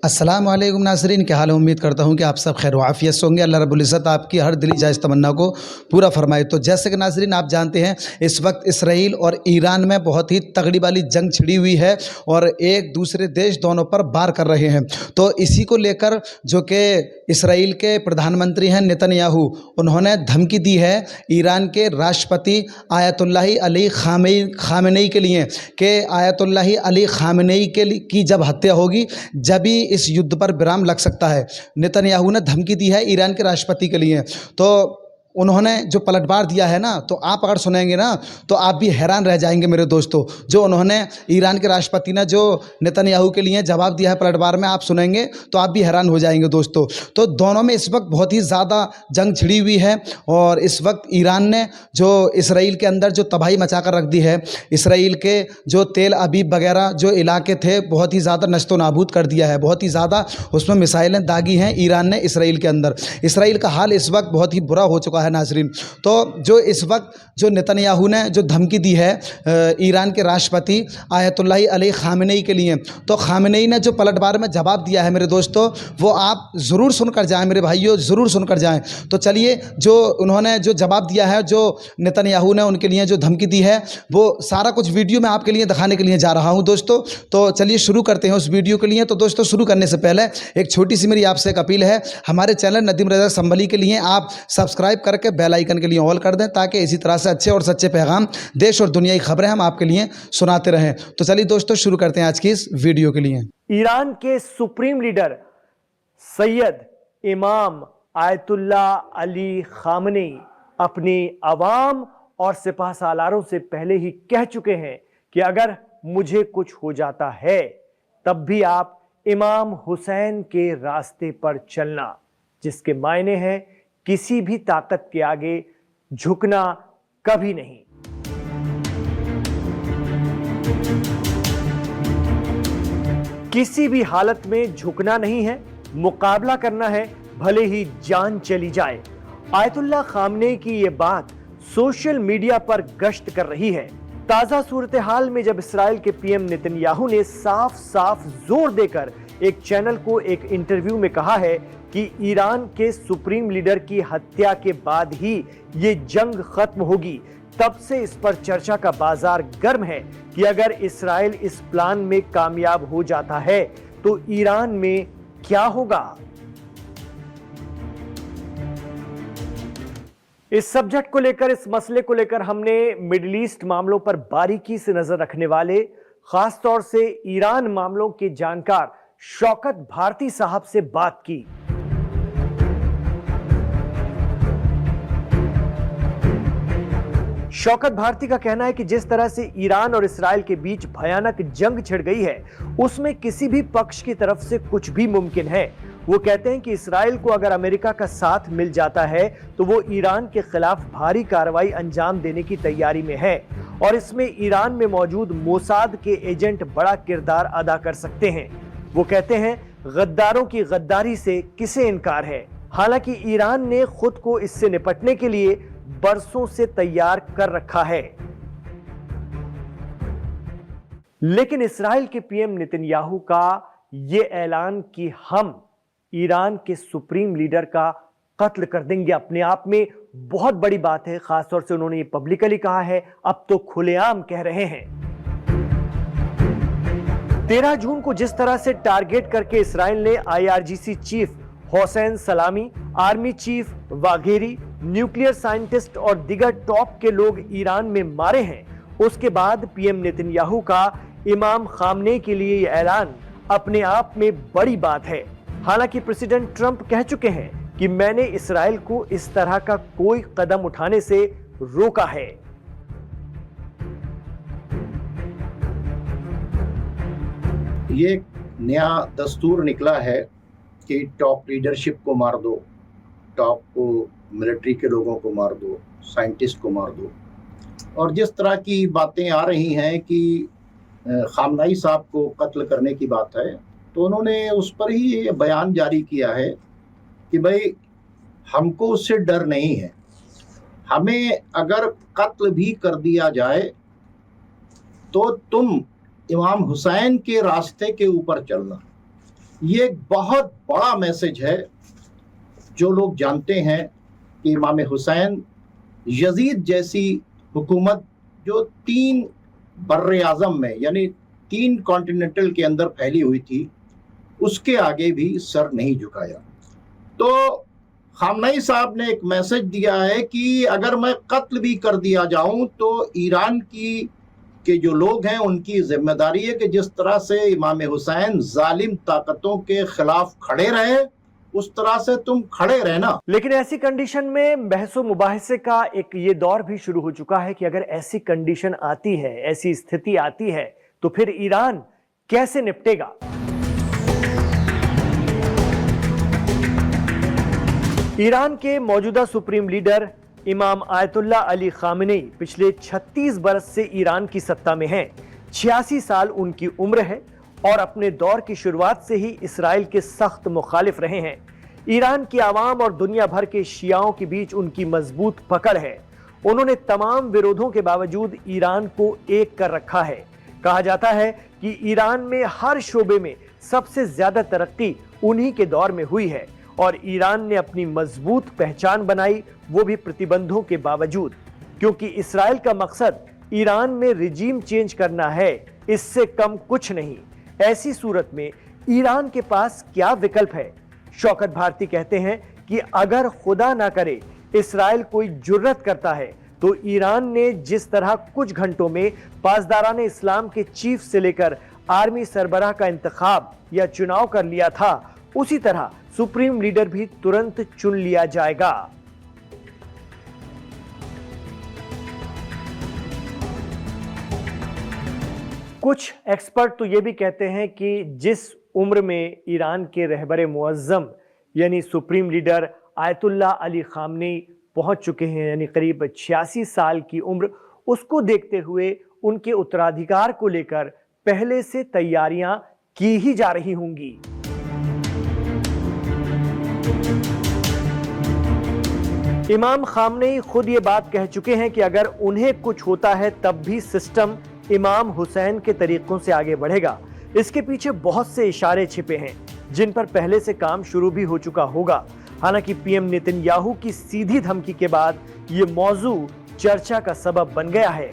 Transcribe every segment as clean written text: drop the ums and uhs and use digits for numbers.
अस्सलाम वालेकुम नाज़रीन, क्या हाल है। उम्मीद करता हूँ कि आप सब खैर आफियत से होंगे। अल्लाह रब्बुल इज़्ज़त आपकी हर दिली जायज़ तमन्ना को पूरा फरमाए। तो जैसे कि नाज़रीन आप जानते हैं, इस वक्त इसराइल और ईरान में बहुत ही तगड़ी वाली जंग छिड़ी हुई है और एक दूसरे देश दोनों पर वार कर रहे हैं। तो इसी को लेकर जो कि इसराइल के प्रधानमंत्री हैं नेतन्याहू, उन्होंने धमकी दी है ईरान के राष्ट्रपति आयतुल्लाह अली खामेनेई के लिए कि आयतुल्लाह अली खामेनेई की जब हत्या होगी जब ही इस युद्ध पर विराम लग सकता है। नेतन्याहू ने धमकी दी है ईरान के राष्ट्रपति के लिए। तो उन्होंने जो पलटवार दिया है ना, तो आप अगर सुनेंगे ना तो आप भी हैरान रह जाएंगे मेरे दोस्तों। जो उन्होंने ईरान के राष्ट्रपति ने जो नेतन्याहू के लिए जवाब दिया है पलटवार में, आप सुनेंगे तो आप भी हैरान हो जाएंगे दोस्तों। तो दोनों में इस वक्त बहुत ही ज़्यादा जंग छिड़ी हुई है और इस वक्त ईरान ने जो इसराइल के अंदर जो तबाही मचा कर रख दी है, इसराइल के जो तेल अबीब वगैरह जो इलाके थे बहुत ही ज़्यादा नष्तो नाबूद कर दिया है। बहुत ही ज़्यादा उसमें मिसाइलें दागी हैं ईरान ने इसराइल के अंदर। इसराइल का हाल इस वक्त बहुत ही बुरा हो चुका है नाज़रीन। तो जो इस वक्त जो नेतन्याहू ने जो धमकी दी है ईरान के राष्ट्रपति आयतुल्लाह अली खामेनेई के लिए, तो खामेनेई ने जो पलटवार में जवाब दिया है मेरे दोस्तों, वो आप ज़रूर सुनकर जाएं मेरे भाइयों, ज़रूर सुनकर जाएं। तो चलिए, जो उन्होंने जो जवाब दिया है, जो नेतन्याहू ने उनके लिए जो धमकी दी है, वो सारा कुछ वीडियो मैं आपके लिए दिखाने के लिए जा रहा हूं दोस्तों। तो चलिए शुरू करते हैं उस वीडियो के लिए। तो दोस्तों, शुरू करने से पहले एक छोटी सी मेरी आपसे एक अपील है, हमारे चैनल नदीम रज़ा संभली के लिए आप सब्सक्राइब करके बेल आइकन के लिए ऑल कर दें, ताकि इसी तरह से अच्छे और सच्चे पैगाम, देश और दुनिया की खबरें हम आपके लिए सुनाते रहें। तो चलिए दोस्तों, शुरू करते हैं आज की इस वीडियो के लिए। ईरान के सुप्रीम लीडर सैयद इमाम आयतुल्लाह अली खामेनेई अपनी अवाम और सिपह सालारों से पहले ही कह चुके हैं कि अगर मुझे कुछ हो जाता है तब भी आप इमाम हुसैन के रास्ते पर चलना, जिसके मायने हैं किसी भी ताकत के आगे झुकना कभी नहीं। किसी भी हालत में झुकना नहीं है, मुकाबला करना है, भले ही जान चली जाए। आयतुल्लाह खामेनेई की यह बात सोशल मीडिया पर गश्त कर रही है। ताजा सूरत हाल में जब इसराइल के पीएम नेतन्याहू ने साफ साफ जोर देकर एक चैनल को एक इंटरव्यू में कहा है कि ईरान के सुप्रीम लीडर की हत्या के बाद ही ये जंग खत्म होगी, तब से इस पर चर्चा का बाजार गर्म है कि अगर इसराइल इस प्लान में कामयाब हो जाता है तो ईरान में क्या होगा। इस सब्जेक्ट को लेकर, इस मसले को लेकर हमने मिडिल ईस्ट मामलों पर बारीकी से नजर रखने वाले, खासतौर से ईरान मामलों के जानकार शौकत भारती साहब से बात की। शौकत भारती का कहना है कि जिस तरह से ईरान और इसराइल के बीच भयानक जंग छिड़ गई है, उसमें किसी भी पक्ष की तरफ से कुछ भी मुमकिन है। वो कहते हैं कि इसराइल को अगर अमेरिका का साथ मिल जाता है तो वो ईरान के खिलाफ भारी कार्रवाई अंजाम देने की तैयारी में है और इसमें ईरान में मौजूद मोसाद के एजेंट बड़ा किरदार अदा कर सकते हैं। वो कहते हैं, गद्दारों की गद्दारी से किसे इनकार है। हालांकि ईरान ने खुद को इससे निपटने के लिए बरसों से तैयार कर रखा है, लेकिन इसराइल के पीएम नेतन्याहू का यह ऐलान कि हम ईरान के सुप्रीम लीडर का कत्ल कर देंगे, अपने आप में बहुत बड़ी बात है। खासतौर से उन्होंने ये पब्लिकली कहा है, अब तो खुलेआम कह रहे हैं। 13 जून को जिस तरह से टारगेट करके इसराइल ने आईआरजीसी चीफ हुसैन सलामी, army chief Waghire, nuclear scientist और दिगर टॉप के लोग ईरान में मारे हैं, उसके बाद पीएम नेतन्याहू का इमाम खामेनेई के लिए यह ऐलान अपने आप में बड़ी बात है। हालांकि प्रेसिडेंट ट्रंप कह चुके हैं कि मैंने इसराइल को इस तरह का कोई कदम उठाने से रोका है। ये एक नया दस्तूर निकला है कि टॉप लीडरशिप को मार दो, टॉप को, मिलिट्री के लोगों को मार दो, साइंटिस्ट को मार दो। और जिस तरह की बातें आ रही हैं कि खामेनेई साहब को कत्ल करने की बात है, तो उन्होंने उस पर ही ये बयान जारी किया है कि भाई हमको उससे डर नहीं है, हमें अगर कत्ल भी कर दिया जाए तो तुम इमाम हुसैन के रास्ते के ऊपर चलना। ये एक बहुत बड़ा मैसेज है। जो लोग जानते हैं कि इमाम हुसैन यजीद जैसी हुकूमत जो 3 बर्रे आज़म में यानी 3 कॉन्टिनेंटल के अंदर फैली हुई थी, उसके आगे भी सर नहीं झुकाया। तो खामनेई साहब ने एक मैसेज दिया है कि अगर मैं कत्ल भी कर दिया जाऊं तो ईरान के जो लोग हैं उनकी जिम्मेदारी है कि जिस तरह से इमाम हुसैन जालिम ताकतों के खिलाफ खड़े रहे, उस तरह से तुम खड़े रहना। लेकिन ऐसी कंडीशन में बहसो मुबाहिसे का एक ये दौर भी शुरू हो चुका है कि अगर ऐसी कंडीशन आती है, ऐसी स्थिति आती है, तो फिर ईरान कैसे निपटेगा। ईरान के मौजूदा सुप्रीम लीडर इमाम आयतुल्ला अली खामेनेई पिछले 36 बरस से ईरान की सत्ता में हैं। 86 साल उनकी उम्र है और अपने दौर की शुरुआत से ही इस्राइल के सख्त मुखालिफ रहे हैं। ईरान की आवाम और दुनिया भर के शियाओं के बीच उनकी मजबूत पकड़ है। उन्होंने तमाम विरोधों के बावजूद ईरान को एक कर रखा है। कहा जाता है कि ईरान में हर शोबे में सबसे ज्यादा तरक्की उन्हीं के दौर में हुई है और ईरान ने अपनी मजबूत पहचान बनाई, वो भी प्रतिबंधों के बावजूद, क्योंकि इस्राइल का मकसद ईरान में रिजीम चेंज करना है, इससे कम कुछ नहीं। ऐसी सूरत में ईरान के पास क्या विकल्प है। शौकत भारती कहते हैं कि अगर खुदा ना करे इस्राइल कोई जुर्रत करता है तो ईरान ने जिस तरह कुछ घंटों में पासदारान इस्लाम के चीफ से लेकर आर्मी सरबराह का इंतखाब या चुनाव कर लिया था, उसी तरह सुप्रीम लीडर भी तुरंत चुन लिया जाएगा। कुछ एक्सपर्ट तो यह भी कहते हैं कि जिस उम्र में ईरान के रहबरे मुअज्जम यानी supreme leader ayatollah Ali Khamenei पहुंच चुके हैं, यानी करीब 86 साल की उम्र, उसको देखते हुए उनके उत्तराधिकार को लेकर पहले से तैयारियां की ही जा रही होंगी। इमाम खामनेई खुद ये बात कह चुके हैं कि अगर उन्हें कुछ होता है तब भी सिस्टम इमाम हुसैन के तरीकों से आगे बढ़ेगा। इसके पीछे बहुत से इशारे छिपे हैं जिन पर पहले से काम शुरू भी हो चुका होगा। हालांकि पीएम नेतन्याहू की सीधी धमकी के बाद ये मौजू चर्चा का सबब बन गया है।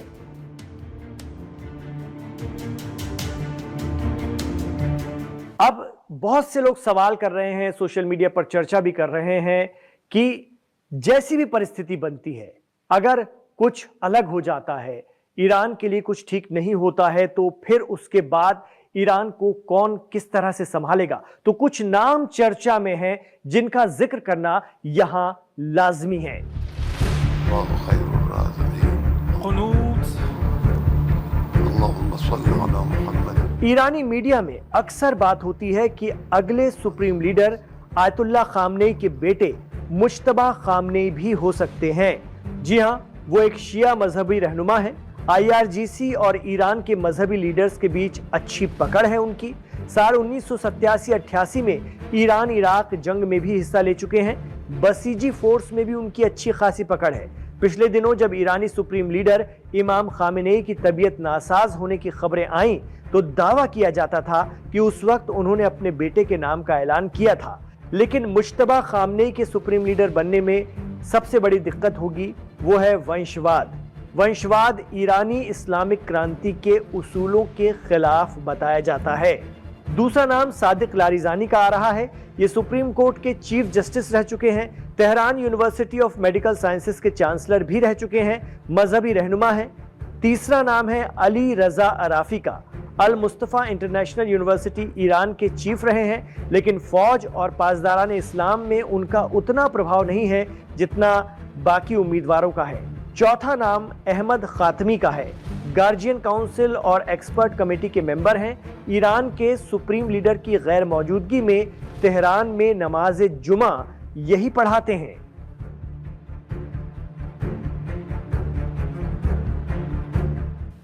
अब बहुत से लोग सवाल कर रहे हैं, सोशल मीडिया पर चर्चा भी कर रहे हैं कि जैसी भी परिस्थिति बनती है, अगर कुछ अलग हो जाता है, ईरान के लिए कुछ ठीक नहीं होता है, तो फिर उसके बाद ईरान को कौन किस तरह से संभालेगा। तो कुछ नाम चर्चा में हैं जिनका जिक्र करना यहां लाजमी है। ईरानी मीडिया में अक्सर बात होती है कि अगले सुप्रीम लीडर आयतुल्ला खामनेई के बेटे मुश्तबा खामनेई भी हो सकते हैं। जी हां, वो एक शिया मजहबी रहनुमा है। IRGC और ईरान के मजहबी लीडर्स के बीच अच्छी पकड़ है उनकी। साल 1987-88 में ईरान इराक जंग में भी हिस्सा ले चुके हैं। बसीजी फोर्स में भी उनकी अच्छी खासी पकड़ है। पिछले दिनों जब ईरानी सुप्रीम लीडर इमाम खामेनेई की तबीयत नासाज होने की खबरें आईं, तो दावा किया जाता था कि उस वक्त उन्होंने अपने बेटे के नाम का ऐलान किया था। लेकिन मुश्तबा खामनेई के सुप्रीम लीडर बनने में सबसे बड़ी दिक्कत होगी वो है वंशवाद। वंशवाद ईरानी इस्लामिक क्रांति के उसूलों के खिलाफ बताया जाता है। दूसरा नाम सादिक लारिजानी का आ रहा है। ये सुप्रीम कोर्ट के चीफ जस्टिस रह चुके हैं, Tehran university of medical sciences के चांसलर भी रह चुके हैं, मजहबी रहनुमा है। तीसरा नाम है अली रजा अराफी का। अल मुस्तफ़ा इंटरनेशनल यूनिवर्सिटी ईरान के चीफ रहे हैं, लेकिन फौज और पासदारान इस्लाम में उनका उतना प्रभाव नहीं है जितना बाकी उम्मीदवारों का है। चौथा नाम अहमद खातमी का है। गार्जियन काउंसिल और एक्सपर्ट कमेटी के मेंबर हैं। ईरान के सुप्रीम लीडर की गैर मौजूदगी में तेहरान में नमाज जुमा यही पढ़ाते हैं।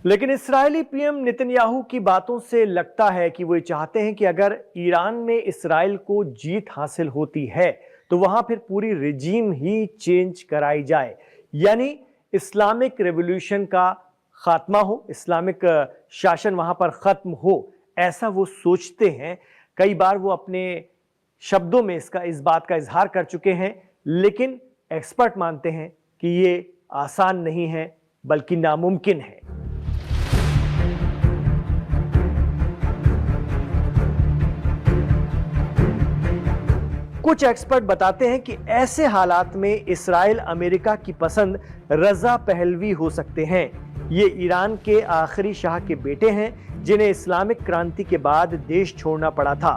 लेकिन इस्राएली पीएम नेतन्याहू की बातों से लगता है कि वो चाहते हैं कि अगर ईरान में इस्राएल को जीत हासिल होती है तो वहां फिर पूरी रिजीम ही चेंज कराई जाए, यानी इस्लामिक रेवोल्यूशन का खात्मा हो, इस्लामिक शासन वहां पर खत्म हो, ऐसा वो सोचते हैं। कई बार वो अपने शब्दों में इस बात का इजहार कर चुके हैं, लेकिन एक्सपर्ट मानते हैं कि ये आसान नहीं है बल्कि नामुमकिन है। कुछ एक्सपर्ट बताते हैं कि ऐसे हालात में इस्राइल अमेरिका की पसंद रजा पहलवी हो सकते हैं। ये ईरान के आखिरी शाह के बेटे हैं जिन्हें इस्लामिक क्रांति के बाद देश छोड़ना पड़ा था।